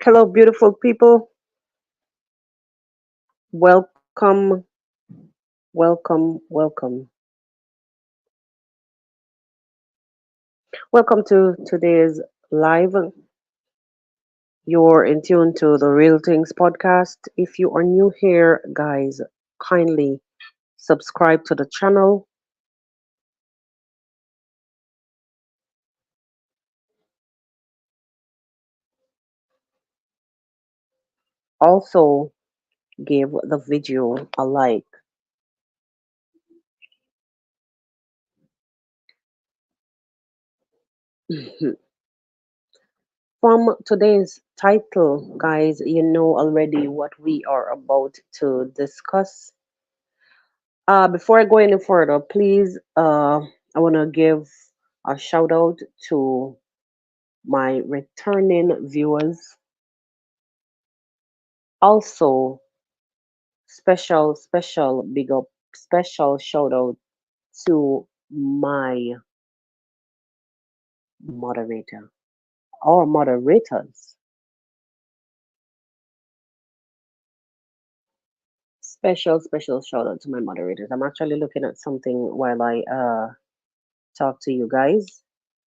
Hello, beautiful people. Welcome, welcome. Welcome to today's live. You're in tune to the Real Things podcast. If you are new here, guys, kindly subscribe to the channel. Also, give the video a like. From today's title, guys, you know already what we are about to discuss. Before I go any further, please, I want to give a shout out to my returning viewers. Also, special big up, special shout out to my moderator or moderators. Special shout out to my moderators. I'm actually looking at something while I talk to you guys.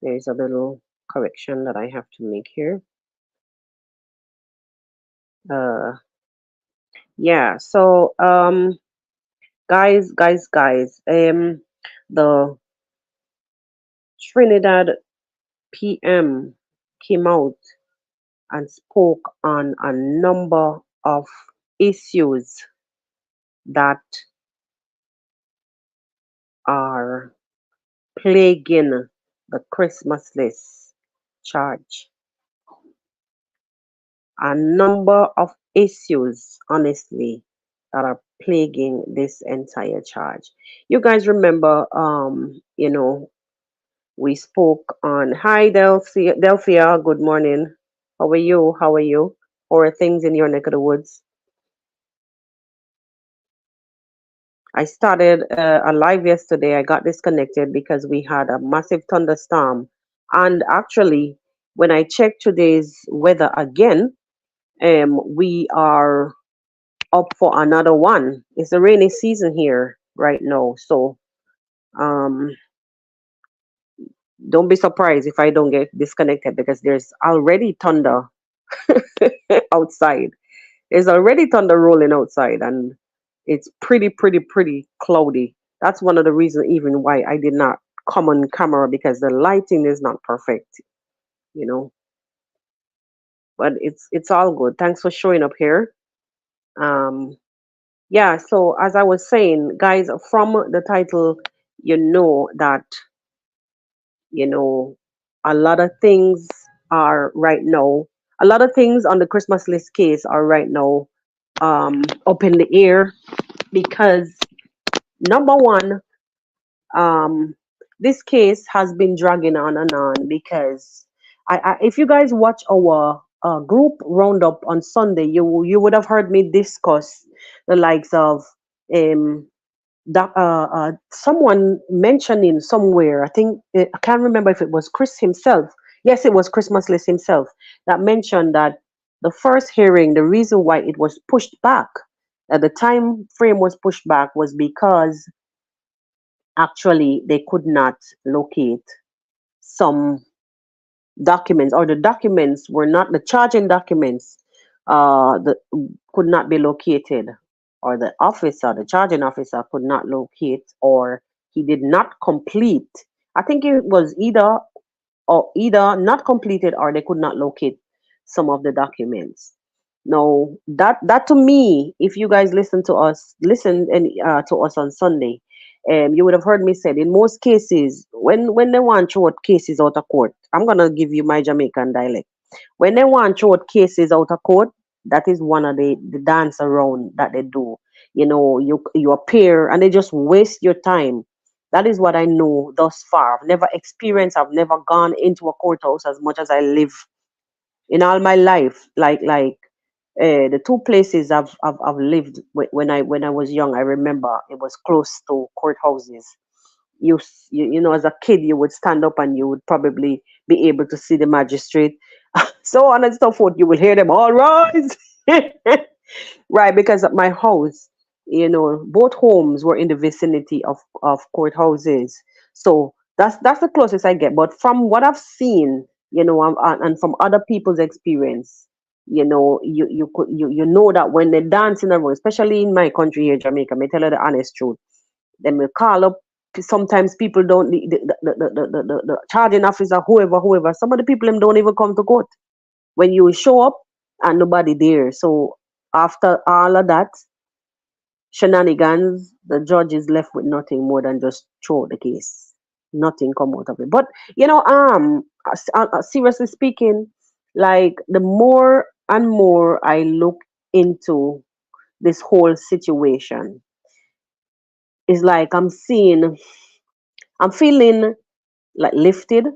There's a little correction that I have to make here. Uh, yeah. So, guys, the Trinidad PM came out and spoke on a number of issues that are plaguing the Christmas list charge. A number of issues, honestly, that are plaguing this entire charge. You guys remember, we spoke on, hi Delphia, good morning. How are you? How are you? How are things in your neck of the woods? I started a live yesterday. I got disconnected because we had a massive thunderstorm. And actually, when I checked today's weather again, we are up for another one. It's the rainy season here right now. So um, don't be surprised if I don't get disconnected because there's already thunder outside. There's already thunder rolling outside, and it's pretty cloudy. That's one of the reasons even why I did not come on camera because the lighting is not perfect, you know. But it's all good. Thanks for showing up here. Um, yeah. So as I was saying, guys, from the title, you know that you know a lot of things are right now. A lot of things on the Christmas list case are right now up in the air because number one, um, this case has been dragging on and on because if you guys watch our group roundup on Sunday, you would have heard me discuss the likes of um, someone mentioning somewhere. I think I can't remember if it was Chris himself. Yes, it was Christmas List himself that mentioned that the first hearing, the reason why it was pushed back, the time frame was pushed back was because actually they could not locate some documents, or the documents were not the charging documents, that could not be located, or the officer, the charging officer, could not locate, or he did not complete. I think it was either not completed or they could not locate some of the documents. Now that to me, if you guys listen and to us on Sunday, you would have heard me said in most cases when they want to throw out cases out of court, I'm gonna give you my Jamaican dialect. When they want to throw out cases out of court, that is one of the dance around that they do. You appear and they just waste your time. That is what I know thus far. I've never experienced, I've never gone into a courthouse as much as I live in all my life. The two places I've lived when I was young, I remember it was close to courthouses. You know, as a kid, you would stand up and you would probably be able to see the magistrate. so on and so forth. You will hear them all rise. Right, because at my house, both homes were in the vicinity of courthouses. So that's the closest I get. But from what I've seen, and from other people's experience, you know that when they dance in a room, especially in my country here, Jamaica, may tell you the honest truth. They may call up. Sometimes people don't. The charging officer, whoever. Some of the people them don't even come to court when you show up and nobody there. So after all of that shenanigans, the judge is left with nothing more than just throw the case. Nothing come out of it. But seriously speaking, like the more and more I look into this whole situation, it's like I'm feeling like lifted,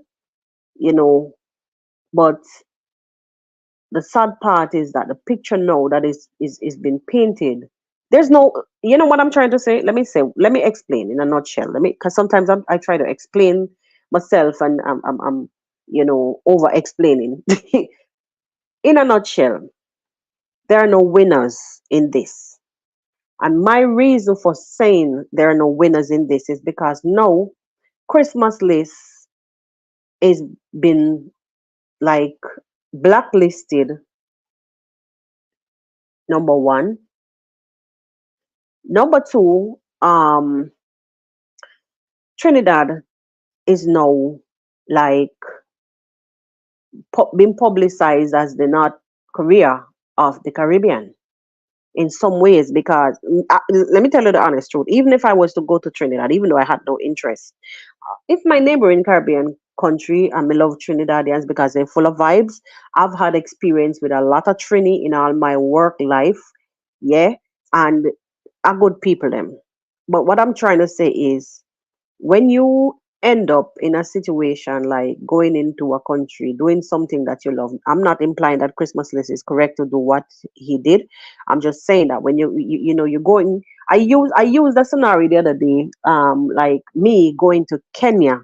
you know. But the sad part is that the picture now that is been painted, there's no, you know what I'm trying to say. Let me explain in a nutshell. Let me, because sometimes I try to explain myself and I'm over explaining. In a nutshell, there are no winners in this, and my reason for saying there are no winners in this is because no Christmas list is been like blacklisted. Number one. Number two, Trinidad is now like being publicized as the North Korea of the Caribbean in some ways. Because let me tell you the honest truth. Even if I was to go to Trinidad, even though I had no interest, if my neighboring Caribbean country, and I love Trinidadians because they're full of vibes. I've had experience with a lot of Trini in all my work life, yeah, and are good people them. But what I'm trying to say is, when you end up in a situation like going into a country doing something that you love, I'm not implying that Christmas list is correct to do what he did. I'm just saying that when you're going, I used the scenario the other day, like me going to Kenya.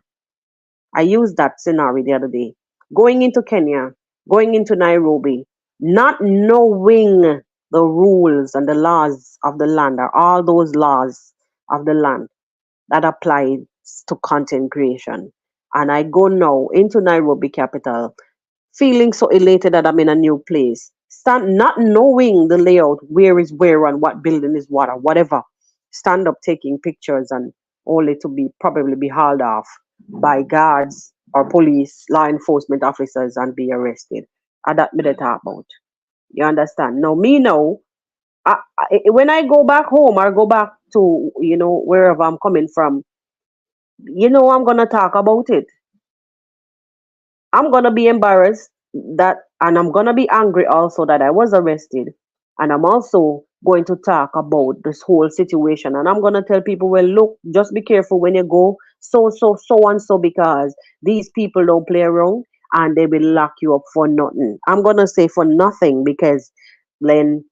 I used that scenario the other day, going into Kenya, going into Nairobi, not knowing the rules and the laws of the land, or all those laws of the land that applies to content creation. And I go now into Nairobi capital, feeling so elated that I'm in a new place. Stand not knowing the layout, where is where and what building is what or whatever. Stand up taking pictures and only to be probably be hauled off by guards or police, law enforcement officers and be arrested. And that me they talk about. You understand? Now me know, when I go back home or go back to wherever I'm coming from, I'm gonna talk about it. I'm gonna be embarrassed that, and I'm gonna be angry also that I was arrested, and I'm also going to talk about this whole situation, and I'm gonna tell people, well, look, just be careful when you go, so and so, because these people don't play around, and they will lock you up for nothing. I'm gonna say for nothing because then,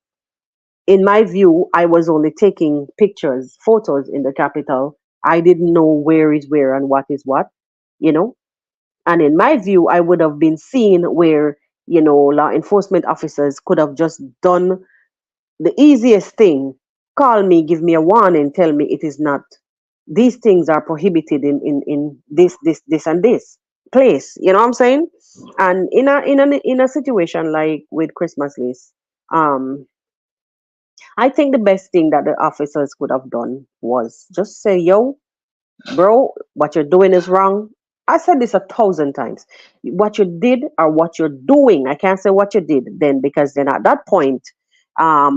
in my view, I was only taking pictures, photos in the capital. I didn't know where is where and what is what, you know. And in my view, I would have been seen where, law enforcement officers could have just done the easiest thing, call me, give me a warning, tell me it is not, these things are prohibited in this, and this place. You know what I'm saying? And in a situation like with Christmas list, um, I think the best thing that the officers could have done was just say, yo, bro, what you're doing is wrong. I said this 1,000 times. What you did or what you're doing, I can't say what you did then, because then at that point,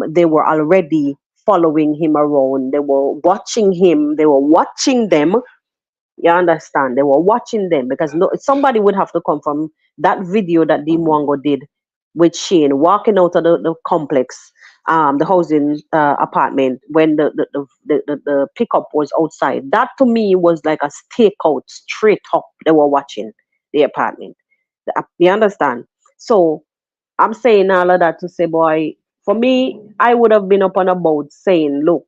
they were already following him around. They were watching him. They were watching them. You understand? They were watching them because no, somebody would have to come from that video that D Mwango did with Shane walking out of the complex, the housing apartment when the pickup was outside. That to me was like a stakeout straight up. They were watching the apartment. You understand? So I'm saying all of that to say, boy, for me, I would have been up on a boat saying, look,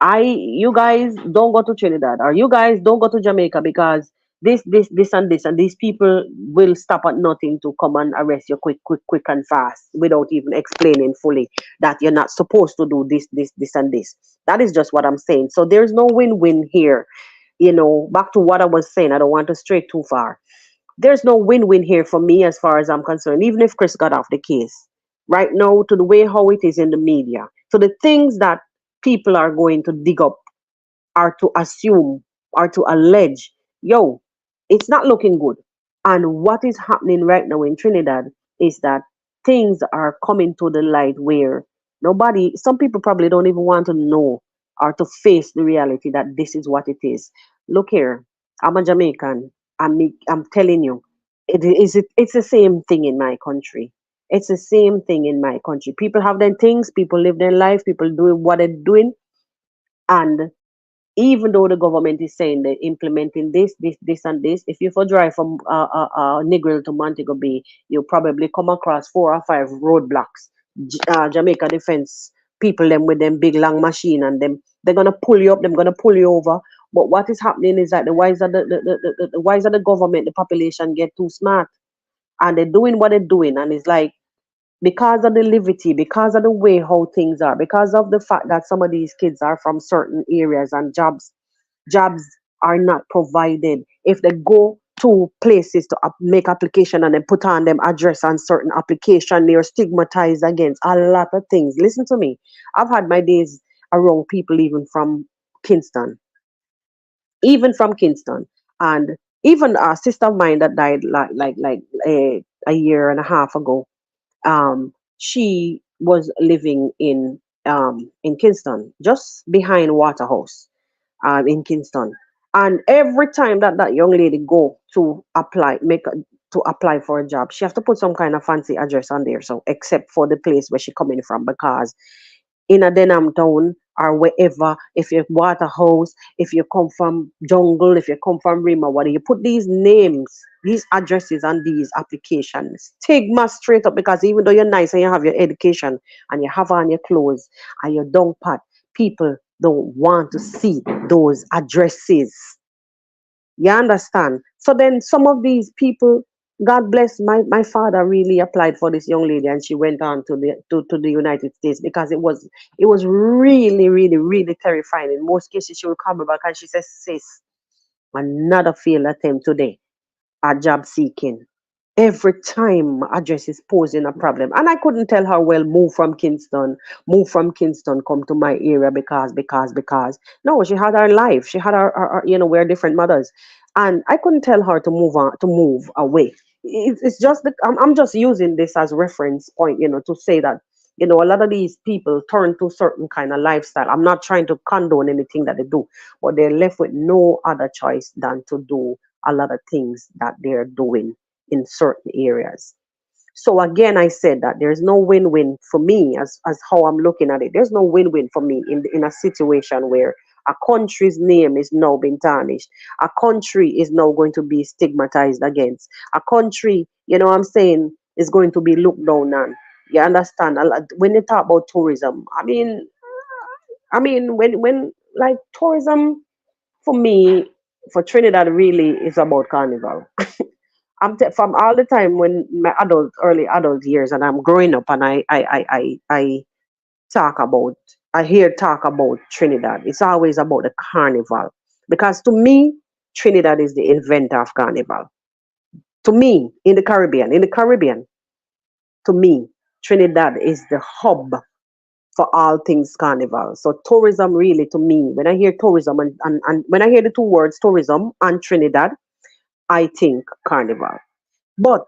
you guys don't go to Trinidad or you guys don't go to Jamaica because this, and these people will stop at nothing to come and arrest you quick and fast without even explaining fully that you're not supposed to do this, and this. That is just what I'm saying. So there's no win-win here. Back to what I was saying, I don't want to stray too far. There's no win-win here for me as far as I'm concerned, even if Chris got off the case. Right now, to the way how it is in the media, to the things that people are going to dig up or to assume or to allege, yo, it's not looking good. And what is happening right now in Trinidad is that things are coming to the light where some people probably don't even want to know or to face the reality that this is what it is. Look here, I'm a Jamaican. I'm telling you, it's the same thing in my country. It's the same thing in my country. People have their things, people live their life, people do what they're doing, and even though the government is saying they're implementing this, and this, if you for drive from Negril to Montego Bay, you'll probably come across 4 or 5 roadblocks. Jamaica Defense people, them with them big long machine, and them they're gonna pull you up, they're gonna pull you over. But what is happening is that the wiser the wiser the government, the population get too smart, and they're doing what they're doing, and it's like because of the levity, because of the way how things are, because of the fact that some of these kids are from certain areas and jobs are not provided. If they go to places to make application and then put on them address on certain application, they are stigmatized against a lot of things. Listen to me. I've had my days around people Kingston, even from Kingston, and even a sister of mine that died like a year and a half ago. She was living in Kingston, just behind Waterhouse, in Kingston. And every time that young lady go to to apply for a job, she have to put some kind of fancy address on there. So except for the place where she coming from, because in a Denham town or wherever, if you're Waterhouse, if you come from Jungle, if you come from Rima, what you put these names, these addresses on these applications, stigma straight up, because even though you're nice and you have your education and you have on your clothes and your dung pat, people don't want to see those addresses. You understand? So then some of these people, God bless, my father really applied for this young lady, and she went on to the United States, because it was really, really, really terrifying. In most cases she will come back and she says, sis, another failed attempt today at job seeking. Every time address is posing a problem. And I couldn't tell her, well, move from Kingston, come to my area, because. No, she had her life. She had we're different mothers. And I couldn't tell her to move on, to move away. It's just I'm just using this as reference point, to say that, a lot of these people turn to certain kind of lifestyle. I'm not trying to condone anything that they do, but they're left with no other choice than to do a lot of things that they're doing in certain areas. So again, I said that there's no win-win for me, as how I'm looking at it. There's no win-win for me in a situation where a country's name is now being tarnished. A country is now going to be stigmatized against. A country, what I'm saying, is going to be looked down on. You understand? When they talk about tourism, I mean, when like tourism for me, for Trinidad, really is about carnival. From all the time when my early adult years, and I'm growing up, and I talk about, I hear talk about Trinidad. It's always about the carnival, because to me, Trinidad is the inventor of carnival. To me, in the Caribbean, to me, Trinidad is the hub for all things carnival. So tourism, really, to me, when I hear tourism, and when I hear the two words tourism and Trinidad, I think carnival. But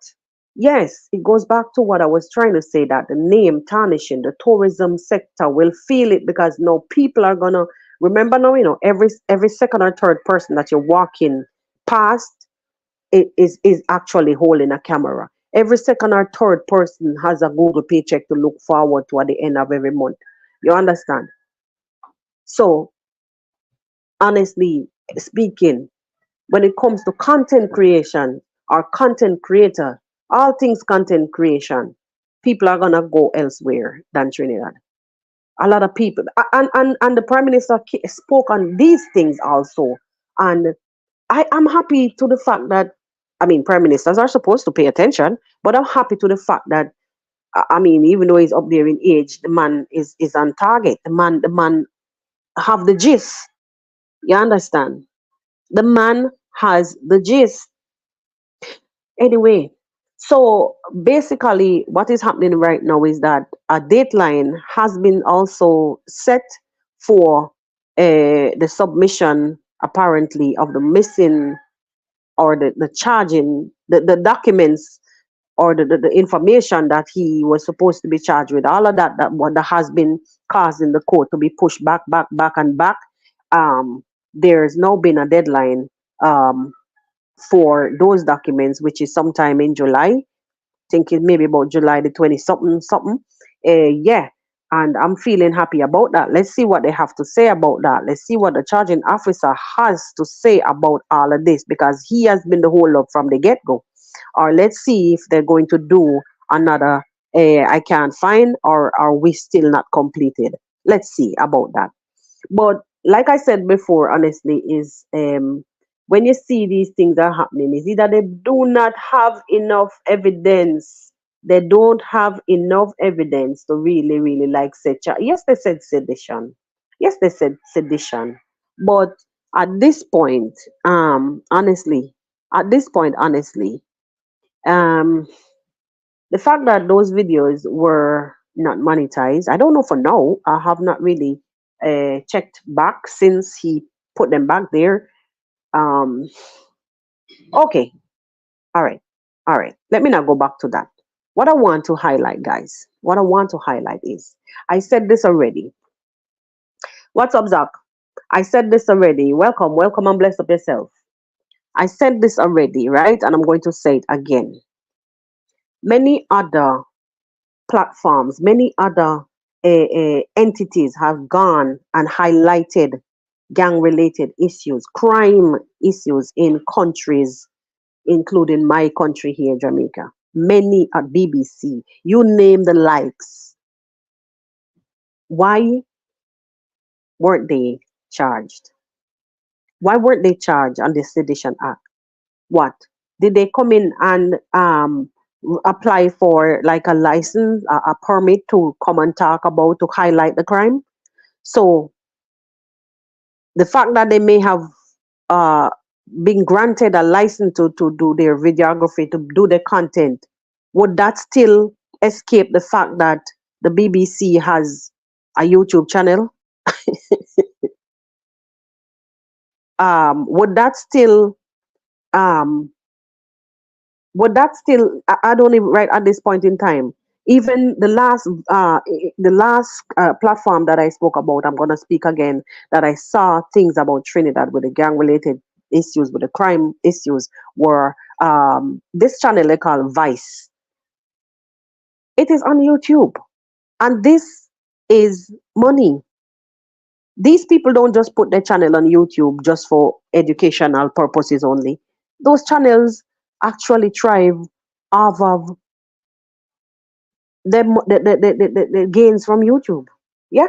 yes, it goes back to what I was trying to say, that the name tarnishing, the tourism sector will feel it, because now people are gonna remember now, every second or third person that you're walking past, is actually holding a camera. Every second or third person has a Google paycheck to look forward to at the end of every month. You understand? So honestly speaking, when it comes to content creation or content creator, all things content creation, people are gonna go elsewhere than Trinidad. A lot of people, and the prime minister spoke on these things also, and I am happy to the fact that, I mean, prime ministers are supposed to pay attention, but I'm happy to the fact that, I mean, even though he's up there in age, the man is on target. The man have the gist. You understand? The man has the gist. Anyway, so basically, what is happening right now is that a deadline has been also set for the submission, apparently, of the missing, or the charging, the documents, or the information that he was supposed to be charged with. All of that has been causing the court to be pushed back, back, back, and back. Um, there's now been a deadline um, for those documents, which is sometime in July. Think it maybe about July the 20 something something. Yeah, and I'm feeling happy about that. Let's see what they have to say about that. Let's see what the charging officer has to say about all of this, because he has been the hold up from the get go. Or let's see if they're going to do another. I can't find, or are we still not completed? Let's see about that. But like I said before, honestly, is when you see these things are happening, is either they do not have enough evidence. They don't have enough evidence to really, really like say, yes, they said sedition. Yes, they said sedition. But at this point, honestly, at this point, honestly, um, the fact that those videos were not monetized, I don't know for now. I have not really checked back since he put them back there. Um, okay, all right, all right. Let me now go back to that. What I want to highlight, guys, what I want to highlight is, I said this already. What's up, Zach? I said this already. Welcome, welcome, and bless up yourself. I said this already, right? And I'm going to say it again. Many other platforms, many other entities have gone and highlighted gang related issues, crime issues in countries, including my country here, Jamaica. Many at BBC, you name the likes. Why weren't they charged? Why weren't they charged on the Sedition Act? What? Did they come in and apply for like a license, a permit to come and talk about, to highlight the crime? So the fact that they may have uh, been granted a license to do their videography, to do the content, would that still escape the fact that the BBC has a YouTube channel? Would that still um, I don't even, right at this point in time, even the last platform that I spoke about, I'm going to speak again, that I saw things about Trinidad with the gang related issues, with the crime issues, were this channel they call Vice. It is on YouTube, and this is money. These people don't just put their channel on YouTube just for educational purposes only. Those channels actually thrive off of the gains from YouTube. Yeah,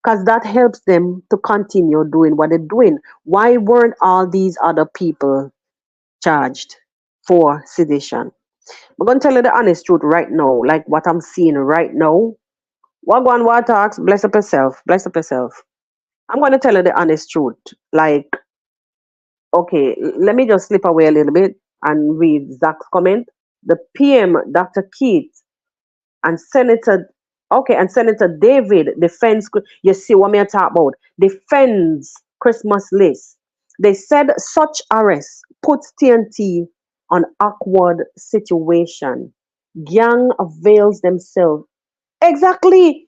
because that helps them to continue doing what they're doing. Why weren't all these other people charged for sedition? I'm going to tell you the honest truth right now, like what I'm seeing right now. Wagwan what talks, bless up yourself, bless up yourself. I'm going to tell you the honest truth. Like, okay, let me just slip away a little bit and read Zach's comment. The PM, Dr. Keith, and Senator, okay, and Senator David defends, you see what me I talk about, defends Christmas list. They said such arrest puts TNT on awkward situation. Gang avails themselves. Exactly.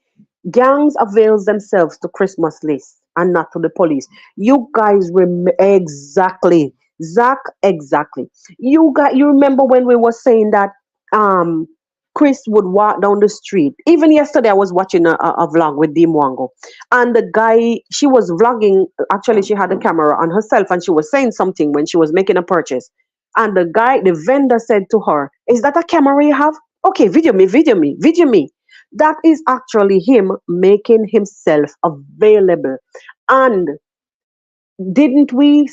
Gangs avails themselves to Christmas lists and not to the police. You guys exactly. Zach, exactly. You remember when we were saying that um Chris would walk down the street. Even yesterday I was watching a vlog with Dim Wango. And the guy, she was vlogging, actually she had a camera on herself and she was saying something when she was making a purchase. And the guy, the vendor said to her, "Is that a camera you have? Okay, video me, video me, video me." That is actually him making himself available. And didn't we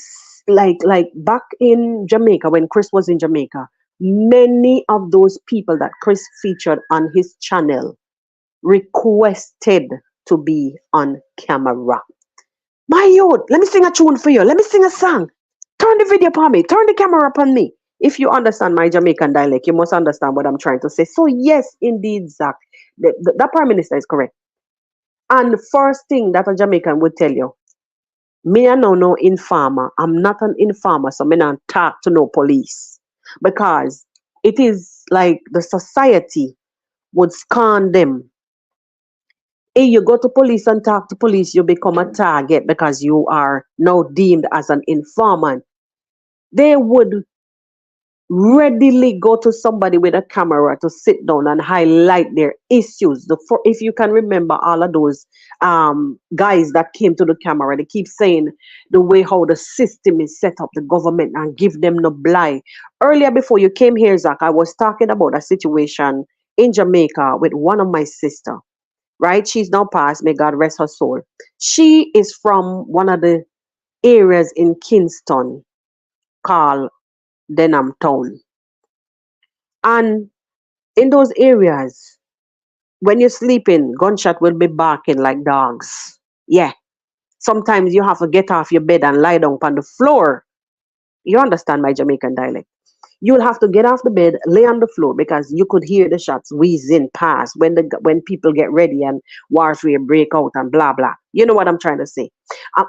like back in Jamaica when Chris was in Jamaica, many of those people that Chris featured on his channel requested to be on camera. My youth, let me sing a tune for you. Let me sing a song. Turn the video upon me. Turn the camera upon me. If you understand my Jamaican dialect, you must understand what I'm trying to say. So yes, indeed, Zach, the prime minister is correct. And the first thing that a Jamaican would tell you, me I know no informer. I'm not an informer, so me not talk to no police. Because it is like the society would scorn them. If you go to police and talk to police, you become a target because you are now deemed as an informant. They would readily go to somebody with a camera to sit down and highlight their issues. If you can remember all of those guys that came to the camera, they keep saying the way how the system is set up, the government, and give them no blight. Earlier, before you came here, Zach, I was talking about a situation in Jamaica with one of my sister. Right? She's now passed. May God rest her soul. She is from one of the areas in Kingston called Denham Town. And in those areas, when you're sleeping, gunshot will be barking like dogs. Yeah. Sometimes you have to get off your bed and lie down on the floor. You understand my Jamaican dialect. You'll have to get off the bed, lay on the floor because you could hear the shots whizzing past when people get ready and warfare break out and blah blah. You know what I'm trying to say.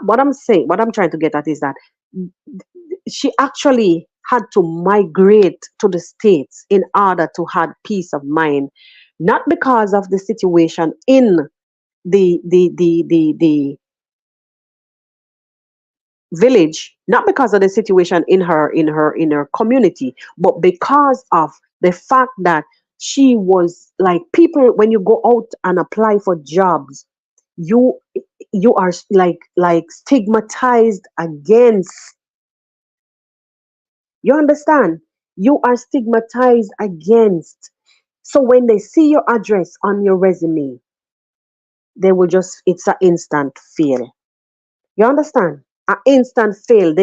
What I'm trying to get at is that she actually had to migrate to the States in order to have peace of mind, not because of the situation in the village, not because of the situation in her community, but because of the fact that she was like, people, when you go out and apply for jobs, you you are like stigmatized against. You understand? You are stigmatized against. So when they see your address on your resume, they will just, it's an instant fail. You understand? An instant fail.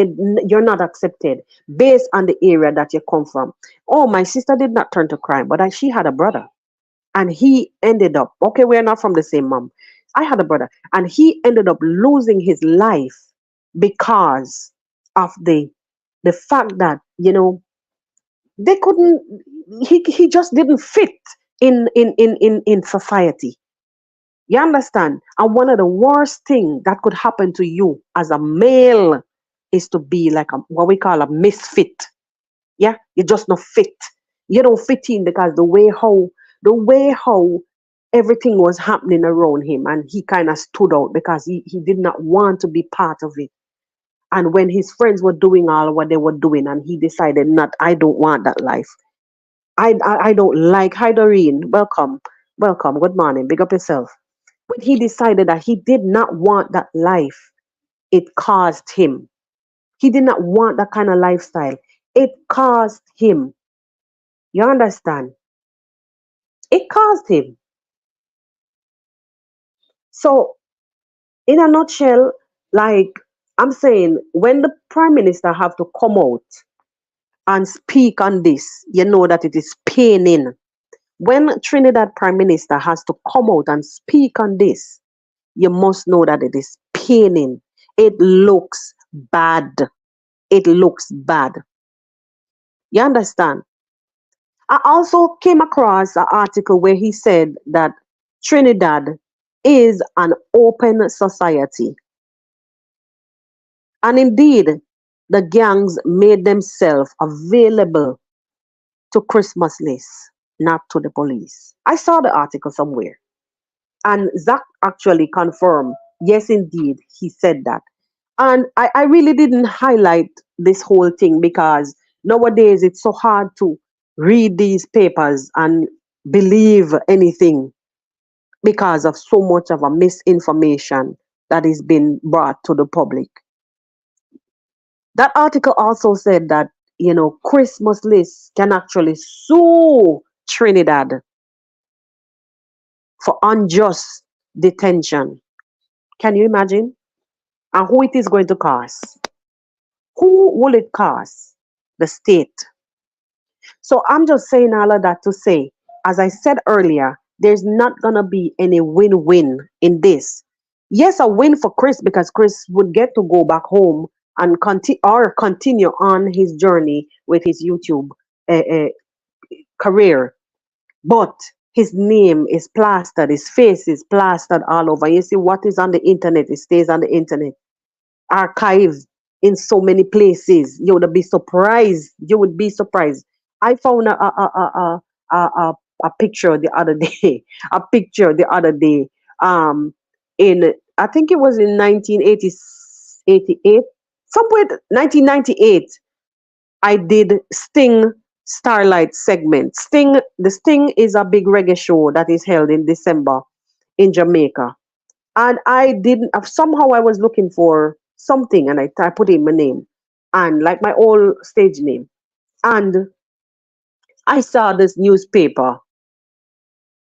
You're not accepted based on the area that you come from. Oh, my sister did not turn to crime, but she had a brother. And he ended up, okay, we're not from the same mom. I had a brother. And he ended up losing his life because of the fact that, they couldn't, he just didn't fit in society. You understand? And one of the worst things that could happen to you as a male is to be like what we call a misfit. Yeah, you just not fit. You don't fit in because the way how everything was happening around him, and he kind of stood out because he did not want to be part of it. And when his friends were doing all what they were doing, and he decided, not, I don't want that life. I don't like. Hi Doreen, welcome, good morning, big up yourself. When he decided that he did not want that life, it caused him. He did not want that kind of lifestyle. It caused him. You understand? It caused him. So, in a nutshell, like I'm saying, when the prime minister have to come out and speak on this, you know that it is paining. When Trinidad prime minister has to come out and speak on this, you must know that it is paining. It looks bad. It looks bad. You understand? I also came across an article where he said that Trinidad is an open society. And indeed, the gangs made themselves available to Christmas lists, not to the police. I saw the article somewhere. And Zach actually confirmed, yes, indeed, he said that. And I really didn't highlight this whole thing because nowadays it's so hard to read these papers and believe anything because of so much of a misinformation that is being brought to the public. That article also said that, Christmas lists can actually sue Trinidad for unjust detention. Can you imagine? and who it is going to cost. Who will it cost? The state. So I'm just saying all of that to say, as I said earlier, there's not gonna be any win-win in this. Yes, a win for Chris because Chris would get to go back home and continue on his journey with his YouTube career. But his name is plastered, his face is plastered all over. You see, what is on the internet, it stays on the internet, archived in so many places. You would be surprised. You would be surprised. I found a picture the other day, a picture the other day. In I think it was in 1988, somewhere 1998. I did Sting Starlight segment. The Sting is a big reggae show that is held in December in Jamaica. And I didn't, somehow I was looking for something and I put in my name and like my old stage name. And I saw this newspaper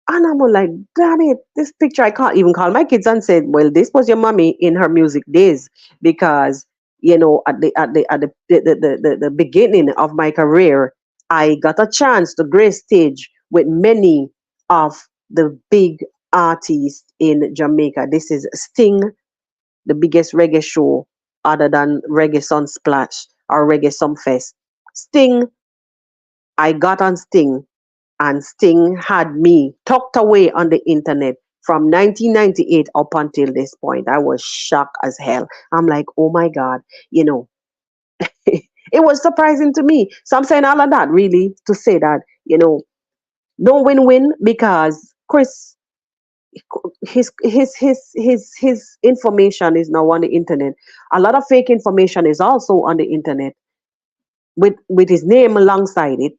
and I'm like, damn it, this picture, I can't even call my kids and said, well, this was your mommy in her music days because, at the beginning of my career, I got a chance to grace stage with many of the big artists in Jamaica. This is Sting, the biggest reggae show other than Reggae Sunsplash or Reggae Sunfest. Sting, I got on Sting, and Sting had me tucked away on the internet from 1998 up until this point. I was shocked as hell. I'm like, oh my God, you know, it was surprising to me. So I'm saying all of that really to say that, no win-win because Chris, his information is now on the internet. A lot of fake information is also on the internet with his name alongside it.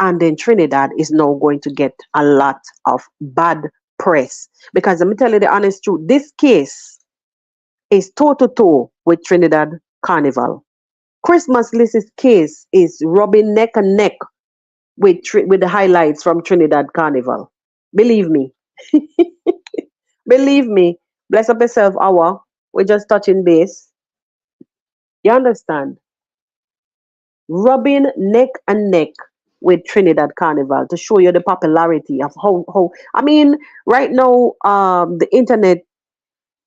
And then Trinidad is now going to get a lot of bad press. Because let me tell you the honest truth, this case is toe to toe with Trinidad Carnival. Christmas List's case is rubbing neck and neck with the highlights from Trinidad Carnival. Believe me. Believe me. Bless up yourself, hour. We're just touching base. You understand? Rubbing neck and neck with Trinidad Carnival to show you the popularity of how I mean, right now, the internet,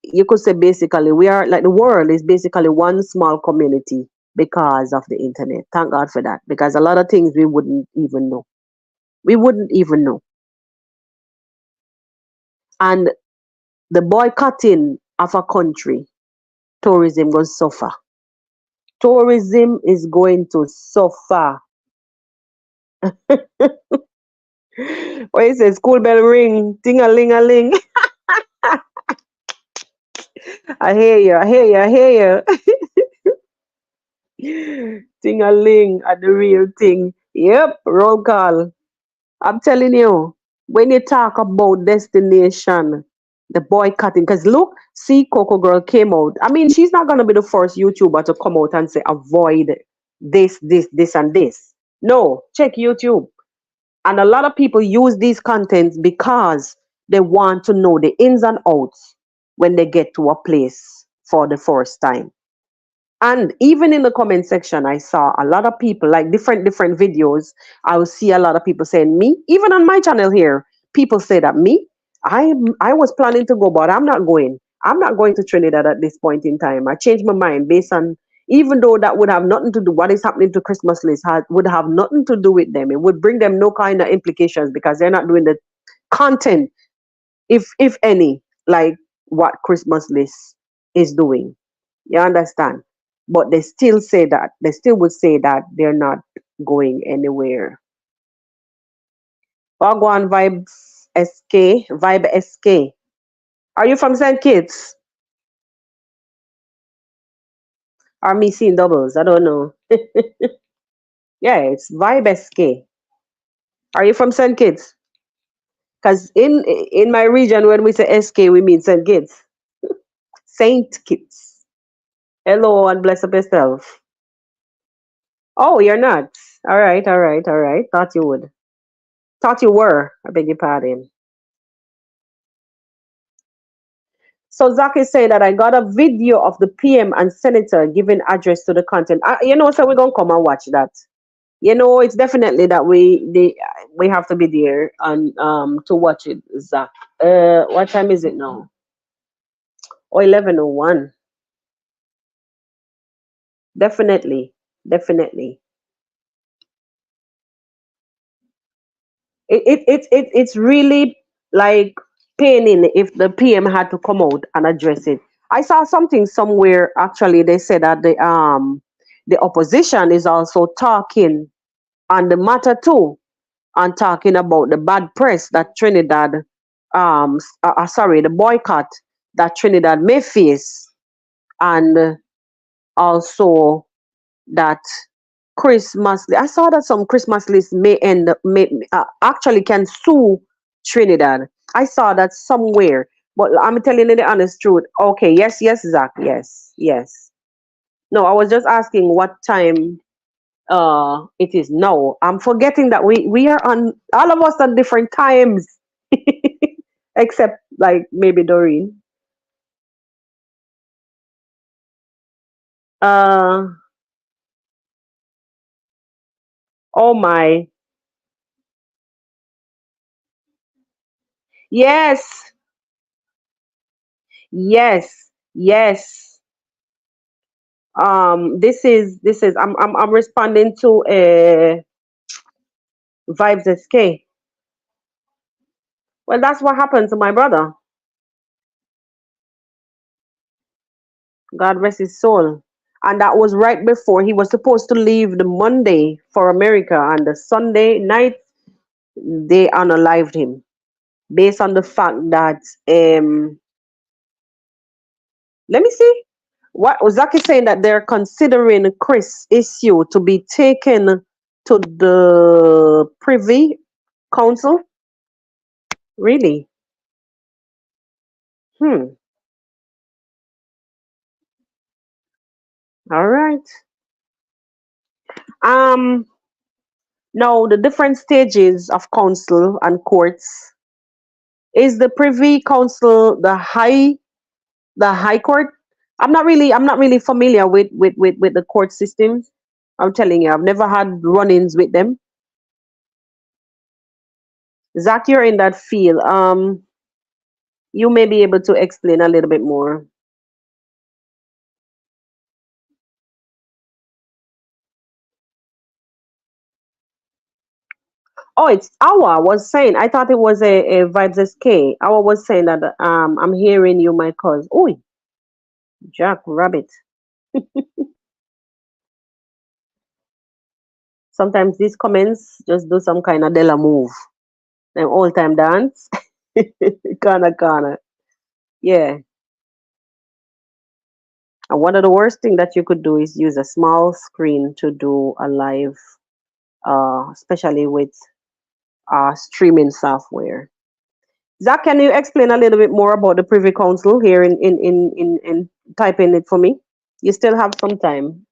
you could say basically we are like the world is basically one small community because of the internet. Thank God for that. Because a lot of things we wouldn't even know. We wouldn't even know. And the boycotting of a country, tourism going to suffer. Tourism is going to suffer. What you say? School bell ring, ting a ling a ling. I hear you. I hear you. I hear you. Ting a ling at the real thing. Yep. Roll call. I'm telling you, when you talk about destination, the boycotting, because look, see, Coco Girl came out. I mean, she's not gonna be the first YouTuber to come out and say avoid this, and this. No, check YouTube. And a lot of people use these contents because they want to know the ins and outs when they get to a place for the first time. And even in the comment section, I saw a lot of people like different videos. I will see a lot of people saying me, even on my channel here, people say that me, I was planning to go, but I'm not going. I'm not going to Trinidad at this point in time. I changed my mind based on, even though that would have nothing to do, what is happening to Christmas list would have nothing to do with them. It would bring them no kind of implications because they're not doing the content, if any, like what Christmas list is doing. You understand? But they still would say that they're not going anywhere. Wagwan Vibe SK. Are you from St. Kitts? Or me seeing doubles? I don't know. Yeah, it's Vibe SK. Are you from St. Kitts? Because in my region, when we say SK, we mean St. Kitts. Saint Kitts. Hello and bless up yourself. Oh, you're not. All right, all right, all right. Thought you would. Thought you were. I beg your pardon. So Zach is saying that I got a video of the PM and senator giving address to the content. So we're gonna come and watch that. It's definitely that we have to be there and to watch it, Zach. What time is it now? Oh, 11:01. Definitely, definitely. It's really like paining if the PM had to come out and address it. I saw something somewhere actually. They said that the opposition is also talking on the matter too, and talking about the bad press that Trinidad, sorry, the boycott that Trinidad may face, and also that Christmas. I saw that some Christmas lists may end up actually can sue Trinidad. I saw that somewhere, but I'm telling you the honest truth. Okay, yes, yes, Zach, yes, yes. No, I was just asking what time it is now. I'm forgetting that we are on all of us on different times, except like maybe Doreen. Uh, oh my, yes, yes, yes. This is I'm responding to Vibes SK. Well, that's what happened to my brother. God rest his soul. And that was right before he was supposed to leave the Monday for America, and the Sunday night they unalived him based on the fact that let me see. What Zach is saying that they're considering Chris issue to be taken to the Privy Council. Really? Hmm. All right. Um. Now the different stages of council and courts is the Privy Council the High Court. I'm not really familiar with the court systems. I'm telling you, I've never had run-ins with them. Zach, you're in that field. You may be able to explain a little bit more. Oh, it's Awa was saying. I thought it was a Vibes SK. Awa was saying that I'm hearing you, my cause. Oh, Jack Rabbit. Sometimes these comments just do some kind of Della move. Them all time dance. Kana. Yeah. And one of the worst thing that you could do is use a small screen to do a live, especially with streaming software. Zach, can you explain a little bit more about the Privy Council here in typing it for me? You still have some time.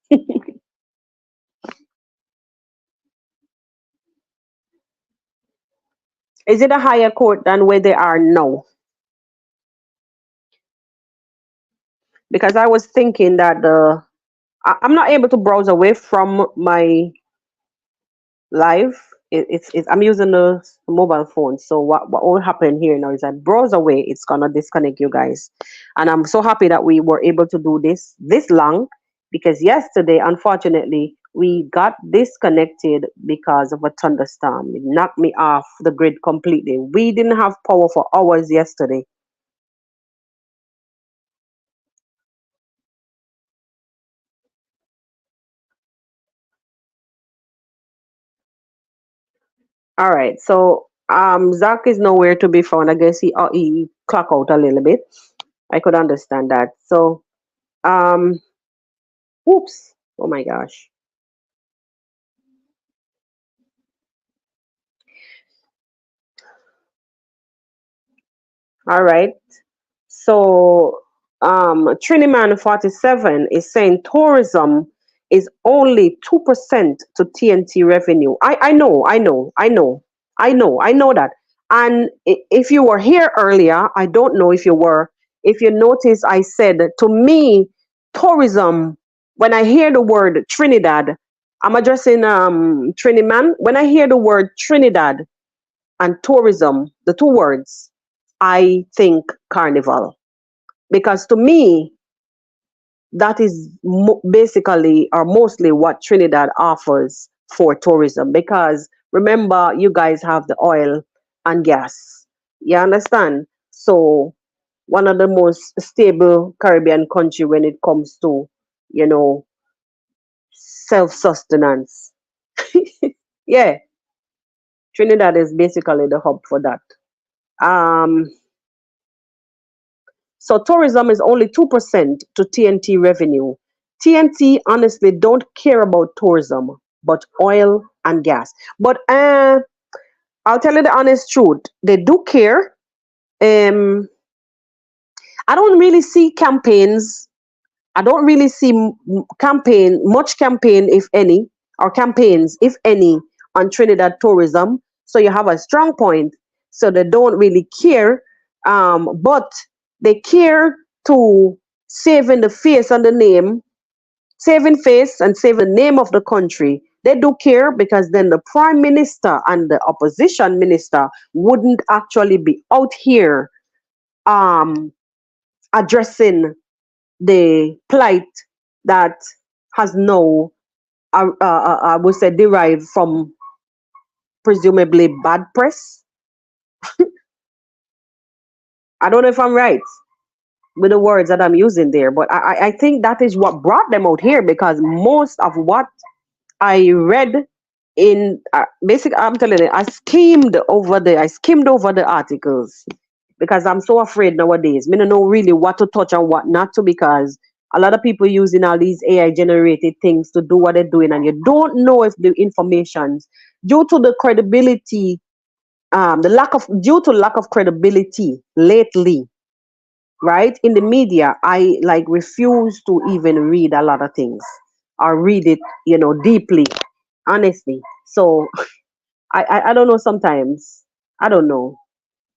Is it a higher court than where they are now? Because I was thinking that I'm not able to browse away from my live. I'm using a mobile phone. So what will happen here now is that browse away, it's gonna disconnect you guys. And I'm so happy that we were able to do this long, because yesterday, unfortunately, we got disconnected because of a thunderstorm. It knocked me off the grid completely. We didn't have power for hours yesterday. All right. So Zach is nowhere to be found. I guess he clock out a little bit. I could understand that. So um oops. Oh my gosh. All right. So Triniman 47 is saying tourism is only 2% to TNT revenue. I know that. And if you were here earlier, I don't know if you were, If you notice, I said to me, tourism, when I hear the word Trinidad, I'm addressing Triniman. When I hear the word Trinidad and tourism, the two words, I think carnival. Because to me, that is basically or mostly what Trinidad offers for tourism. Because remember, you guys have the oil and gas. You understand? So one of the most stable Caribbean country when it comes to, you know, self-sustenance. Yeah, Trinidad is basically the hub for that. Um, so tourism is only 2% to TNT revenue. TNT honestly don't care about tourism, but oil and gas. But I'll tell you the honest truth. They do care. Um, I don't really see campaigns. I don't really see much campaign, if any, or campaigns, if any, on Trinidad tourism. So you have a strong point. So they don't really care, but they care to saving the face and the name, saving face and saving the name of the country. They do care because then the prime minister and the opposition minister wouldn't actually be out here um, addressing the plight that has no, I would say, derived from presumably bad press. I don't know if I'm right with the words that I'm using there, but I think that is what brought them out here because most of what I read in basic, I'm telling you, I skimmed over the articles because I'm so afraid nowadays. Me don't know really what to touch and what not to because a lot of people using all these AI generated things to do what they're doing, and you don't know if the information, due to the credibility, the lack of due to lack of credibility lately, right in the media, I like refuse to even read a lot of things or read it, deeply, honestly. So I don't know sometimes. I don't know.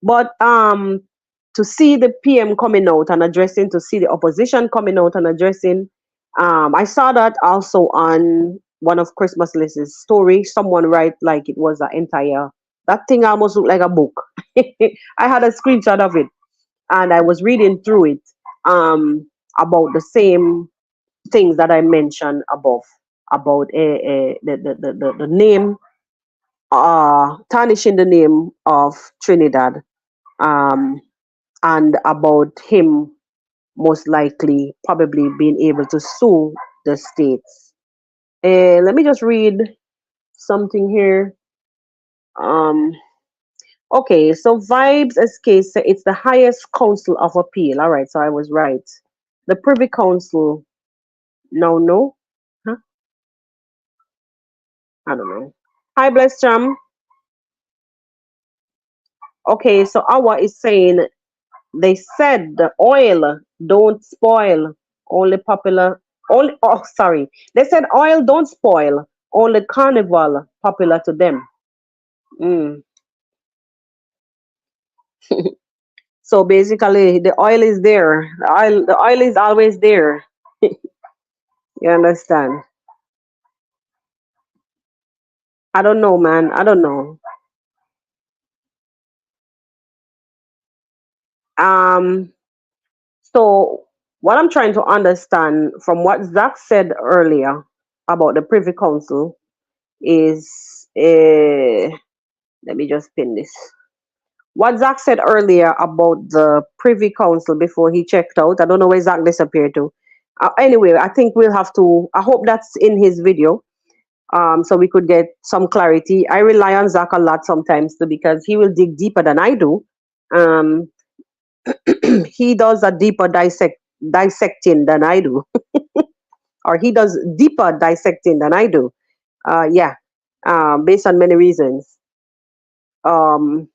But to see the PM coming out and addressing, to see the opposition coming out and addressing, I saw that also on one of Christmas List's story. Someone write like it was an entire, that thing almost looked like a book. I had a screenshot of it and I was reading through it about the same things that I mentioned above about the name, tarnishing the name of Trinidad, um, and about him most likely probably being able to sue the states. Let me just read something here. Um, okay, so Vibes SK say it's the highest council of appeal. All right, so I was right. The Privy Council, no, huh? I don't know. Hi, Bless Jam. Okay, so Awa is saying they said the oil don't spoil, only popular, only, oh, sorry. They said oil don't spoil, only carnival popular to them. Mm. So basically, the oil is there. The oil is always there. You understand? I don't know, man. I don't know. Um, so what I'm trying to understand from what Zach said earlier about the Privy Council is, let me just pin this. What Zach said earlier about the Privy Council before he checked out. I don't know where Zach disappeared to. Anyway, I think we'll have to. I hope that's in his video, so we could get some clarity. I rely on Zach a lot sometimes too because he will dig deeper than I do. Um, he does a deeper dissecting than I do, or he does deeper dissecting than I do. Yeah, based on many reasons. Um,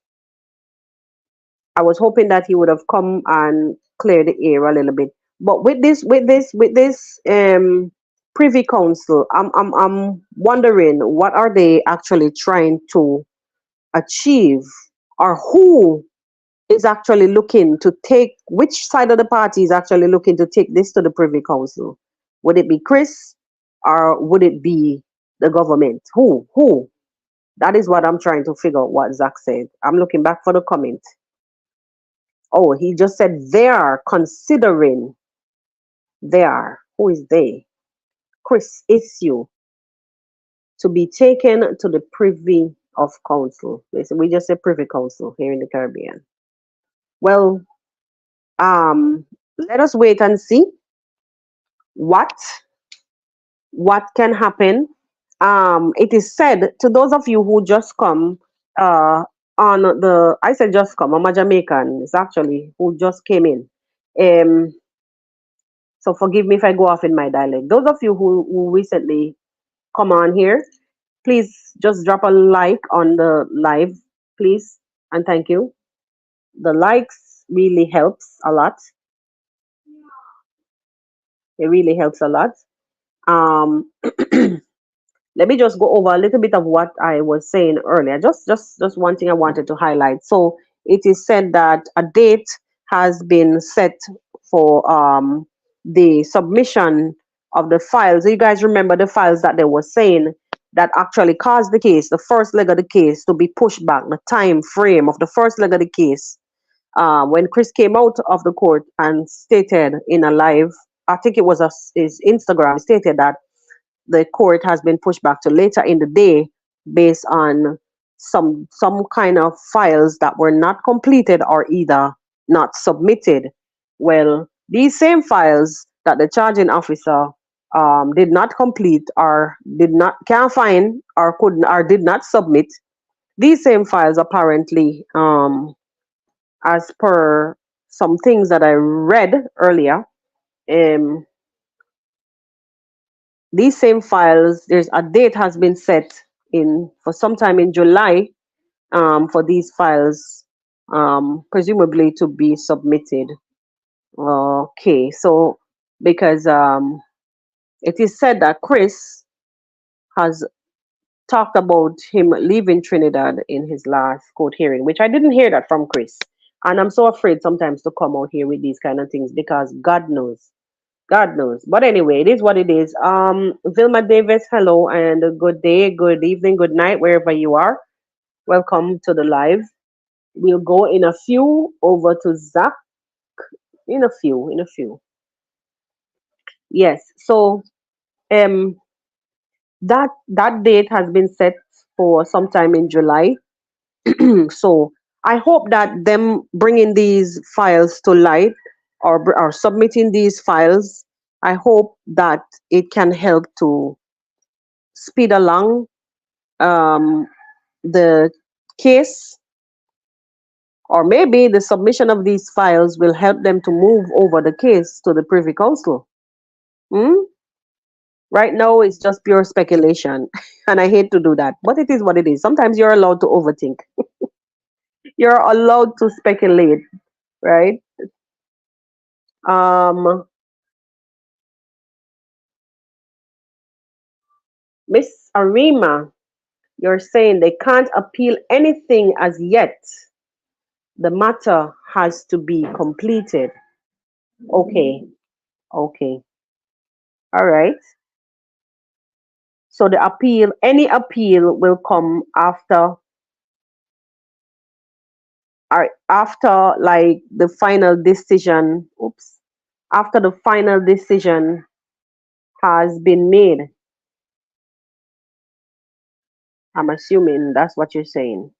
I was hoping that he would have come and cleared the air a little bit. But with this Privy Council, I'm wondering what are they actually trying to achieve, or who? is actually looking to take, which side of the party is actually looking to take this to the Privy Council? Would it be Chris or would it be the government? Who? Who? That is what I'm trying to figure out what Zach said. I'm looking back for the comment. Oh, he just said they are considering, they are. Who is they? Chris issue to be taken to the Privy of Council. Listen, we just say Privy Council here in the Caribbean. Well, let us wait and see what can happen. It is said to those of you who just come on the, I said just come, I'm a Jamaican. It's actually who just came in. Um, so forgive me if I go off in my dialect. Those of you who recently come on here, please just drop a like on the live, please, and thank you. The likes really helps a lot. It really helps a lot. Um, let me just go over a little bit of what I was saying earlier. Just one thing I wanted to highlight. So it is said that a date has been set for the submission of the files. You guys remember the files that they were saying that actually caused the case, the first leg of the case, to be pushed back. The time frame of the first leg of the case, when Chris came out of the court and stated in a live, I think it was his Instagram, stated that the court has been pushed back to later in the day based on some kind of files that were not completed or either not submitted. Well, these same files that the charging officer did not complete or did not can't find or couldn't or did not submit, these same files apparently, as per some things that I read earlier, um, these same files, there's a date has been set in for sometime in July, for these files, presumably to be submitted. Okay, so because it is said that Chris has talked about him leaving Trinidad in his last court hearing, which I didn't hear that from Chris. And I'm so afraid sometimes to come out here with these kind of things because God knows. God knows. But anyway, it is what it is. Vilma Davis, hello and a good day, good evening, good night, wherever you are. Welcome to the live. We'll go in a few over to Zach. In a few. Yes. So um that date has been set for sometime in July. So I hope that them bringing these files to light or submitting these files, I hope that it can help to speed along um, the case, or maybe the submission of these files will help them to move over the case to the Privy Council. Hmm? Right now, it's just pure speculation, and I hate to do that, but it is what it is. Sometimes you're allowed to overthink. You're allowed to speculate, right? Um, Miss Arima, you're saying they can't appeal anything as yet. The matter has to be completed. Okay, okay, all right. So the appeal, any appeal will come after like the final decision. Oops. After the final decision has been made. I'm assuming that's what you're saying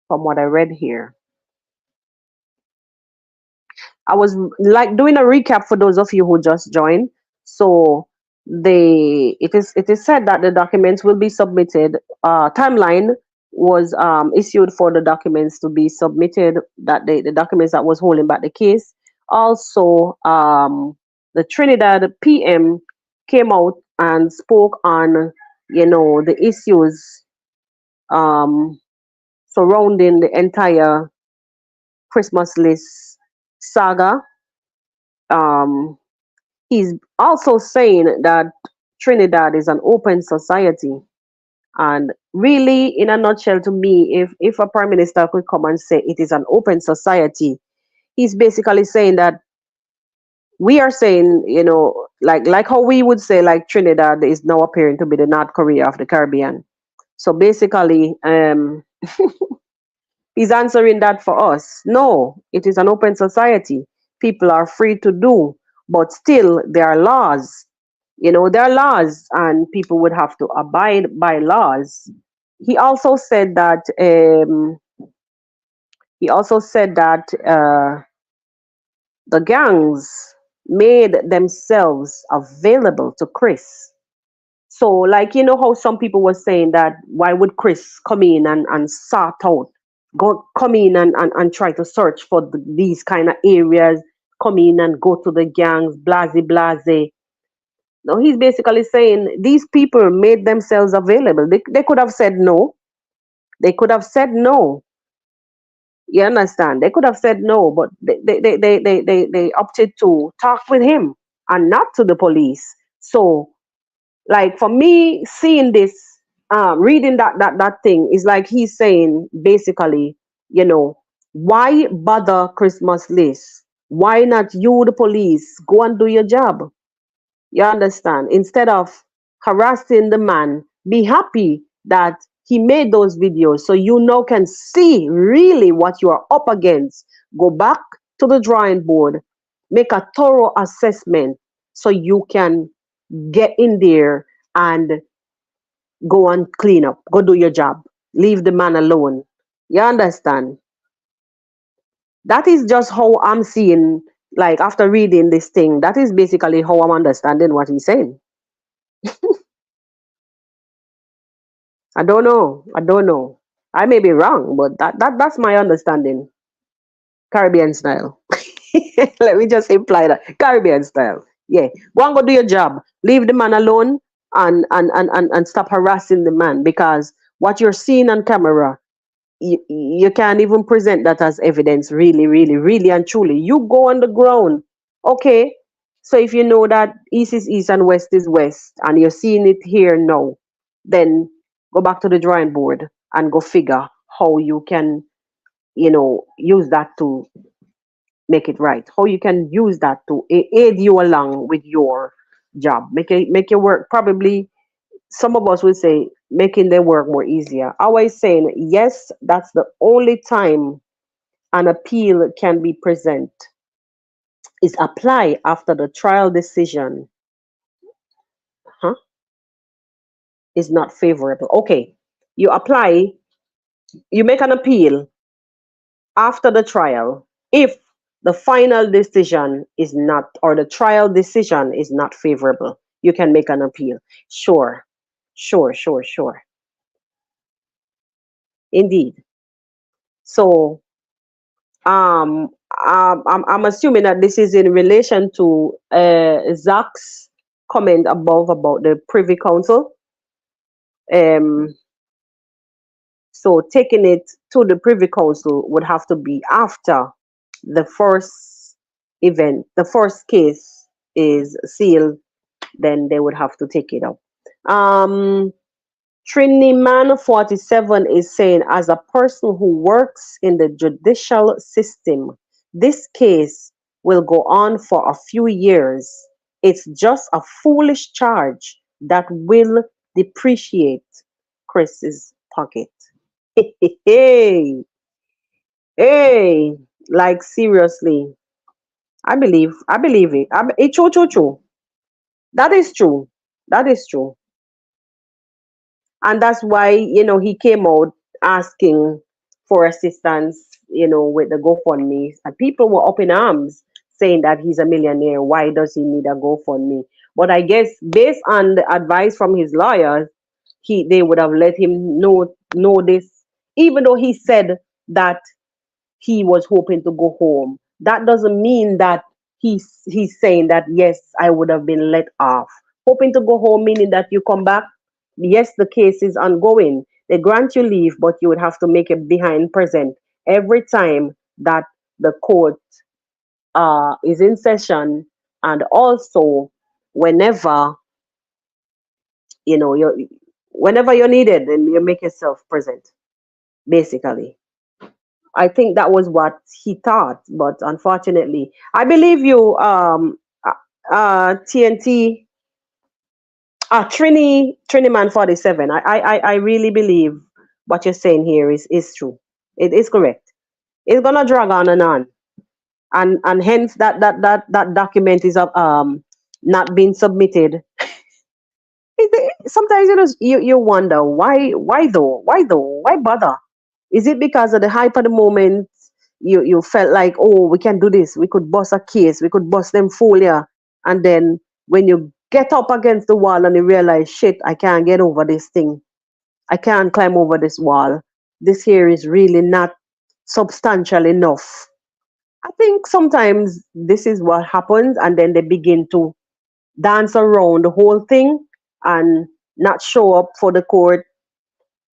from what I read here. I was like doing a recap for those of you who just joined. So it is said that the documents will be submitted. Timeline was issued for the documents to be submitted. That the documents that was holding back the case. Also, the Trinidad PM came out and spoke on the issues um, surrounding the entire Christmas list saga. Um, he's also saying that Trinidad is an open society and really, in a nutshell, to me, if a prime minister could come and say it is an open society, he's basically saying that we are saying, like how we would say, like Trinidad is now appearing to be the North Korea of the Caribbean. So basically, he's answering that for us. No, it is an open society. People are free to do, but still there are laws. There are laws, and people would have to abide by laws. He also said that. He also said that the gangs made themselves available to Chris. So, like, how some people were saying that why would Chris come in and sort out, come in and try to search for these kind of areas, come in and go to the gangs, blase, blase. No, he's basically saying these people made themselves available. They could have said no. They could have said no. You understand? They could have said no, but they opted to talk with him and not to the police. So, like, for me, seeing this, reading that thing is like he's saying basically, you know, why bother Christmas list? Why not you, the police, go and do your job? You understand? Instead of harassing the man, be happy that he made those videos so you now can see really what you are up against. Go back to the drawing board, make a thorough assessment so you can get in there and go and clean up, go do your job. Leave the man alone. You understand? That is just how I'm seeing, like, after reading this thing, that is basically how I'm understanding what he's saying. I don't know. I don't know. I may be wrong, but that's my understanding. Caribbean style. Let me just imply that. Caribbean style. Yeah. Go and go do your job. Leave the man alone and stop harassing the man, because what you're seeing on camera, you can't even present that as evidence, really, really, really and truly. You go on the ground. Okay. So if you know that east is east and west is west, and you're seeing it here now, then go back to the drawing board and go figure how you can, use that to make it right. How you can use that to aid you along with your job. Make your work, probably some of us would say, making their work more easier. Always saying yes, that's the only time an appeal can be present, is apply after the trial decision, huh, is not favorable. Okay, you apply, you make an appeal after the trial if the final decision is not, or the trial decision is not favorable. You can make an appeal. Sure, sure, sure, sure. Indeed. So, I'm assuming that this is in relation to Zach's comment above about the Privy Council. Um, so taking it to the Privy Council would have to be after the first event, the first case is sealed, then they would have to take it up. Triniman 47 is saying, as a person who works in the judicial system, this case will go on for a few years. It's just a foolish charge that will depreciate Chris's pocket. Hey, hey, like seriously. I believe it. It's true, true, true. That is true. That is true. And that's why, he came out asking for assistance, with the GoFundMe, and people were up in arms saying that he's a millionaire, why does he need a GoFundMe? But I guess based on the advice from his lawyers, they would have let him know this, even though he said that he was hoping to go home. That doesn't mean that he's saying that, yes, I would have been let off. Hoping to go home, meaning that you come back. Yes, the case is ongoing. They grant you leave, but you would have to make it behind present every time that the court is in session, and also whenever you Whenever you're needed, then you make yourself present. Basically, I think that was what he thought, but unfortunately, I believe you, TNT, Trini Man 47. I really believe what you're saying here is true. It is correct. It's gonna drag on and on, and hence that document is not being submitted. Sometimes you wonder why bother? Is it because of the hype of the moment? You felt like, oh, we can do this, we could bust a case, we could bust them fool, yeah. And then when you get up against the wall and you realize, shit, I can't get over this thing, I can't climb over this wall, this here is really not substantial enough. I think sometimes this is what happens, and then they begin to dance around the whole thing and not show up for the court,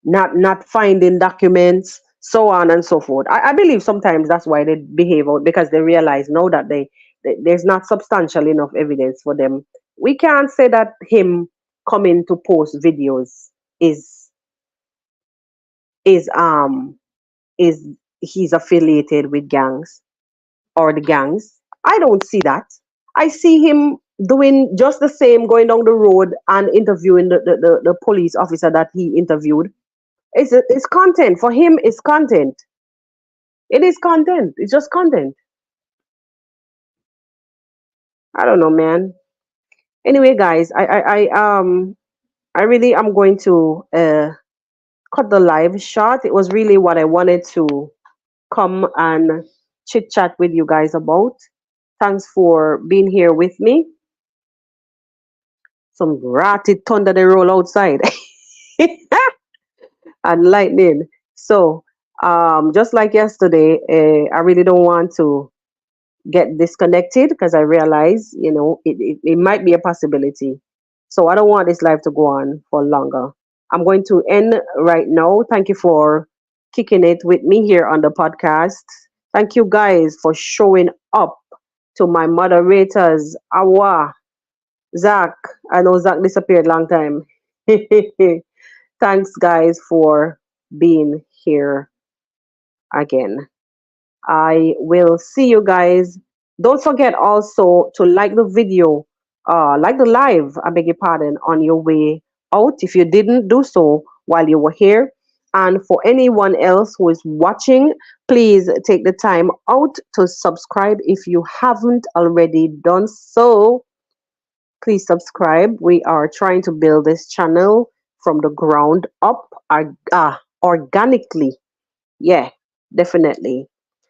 not finding documents, so on and so forth. I believe sometimes that's why they behave out, because they realize now that there's not substantial enough evidence for them. We can't say that him coming to post videos is is um is he's affiliated with gangs or the gangs. I don't see that. I see him doing just the same, going down the road and interviewing the police officer that he interviewed. It's content. For him, it's content. It is content. It's just content. I don't know, man. Anyway, guys, I really am going to cut the live short. It was really what I wanted to come and chit chat with you guys about. Thanks for being here with me. Some ratty thunder they roll outside. And lightning. So, just like yesterday, I really don't want to get disconnected, because I realize, it might be a possibility. So I don't want this live to go on for longer. I'm going to end right now. Thank you for kicking it with me here on the podcast. Thank you guys for showing up, to my moderators, Awa, Zach. I know Zach disappeared long time. Thanks, guys, for being here again. I will see you guys. Don't forget also to like the video, like the live, I beg your pardon, on your way out if you didn't do so while you were here. And for anyone else who is watching, please take the time out to subscribe if you haven't already done so. Please subscribe. We are trying to build this channel from the ground up, organically. Yeah, definitely.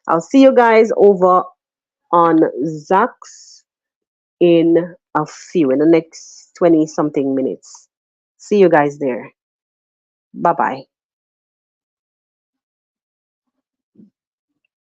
I'll see you guys over on Zach's in in the next 20 something minutes. See you guys there. Bye bye.